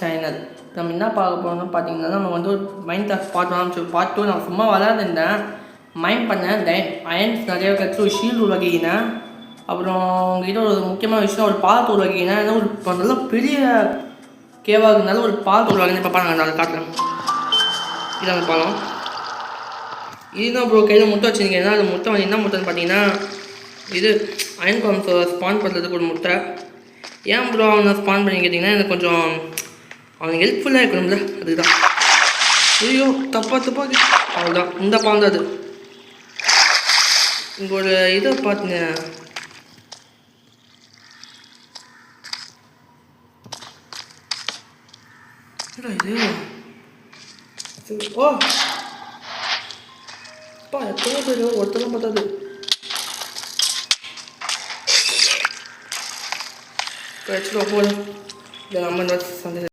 Channel. நம்ம என்ன பார்க்க போகிறோம்னு பார்த்தீங்கன்னா, நம்ம வந்து ஒரு மைண்ட் கிராஃப்ட் பார்ட் 1 பார்ட் 2 நான் சும்மா விளையாண்டுருந்தேன். மைண்ட் பண்ணேன், அயன்ஸ் நிறைய கிடச்சி ஒரு ஷீல்டு உருவாக்கிக்கினேன். அப்புறம் உங்ககிட்ட ஒரு முக்கியமான விஷயம், ஒரு பாலத்தை உருவாக்கிக்கினேன். ஏன்னா ஒரு நல்ல பெரிய கேவாக இருந்தாலும் ஒரு பாலத்தை உருவாக்கினேன். இப்போ பாருங்கள், நான் காட்டுறேன். இதான் அந்த பாலம். இதுதான் ப்ரோ கையில் முட்டை வச்சுருக்கீங்க. அது முட்டை வந்து என்ன முட்டைன்னு பார்த்தீங்கன்னா, இது அயன் பாம்ஸை ஸ்பான் பண்ணுறதுக்கு ஒரு முட்டை. ஏன் ப்ரோ அவனை ஸ்பான் பண்ணி கேட்டிங்கன்னா, எனக்கு கொஞ்சம் அவனுக்கு ஹெல்ப்ஃபுல்லாக இருக்கணும்ல, அதுதான். ஐயோ தப்பா அவ்வளோதான், இந்த பால் தான் அது. இங்கே ஒரு இதை பார்த்துங்க, இது ஓ அப்பா எத்தனை பேர் ஒருத்தரும் பார்த்தாது. இப்போ ஆக்சுவலாக போகலாம், இந்த நம்ம சந்தேகம்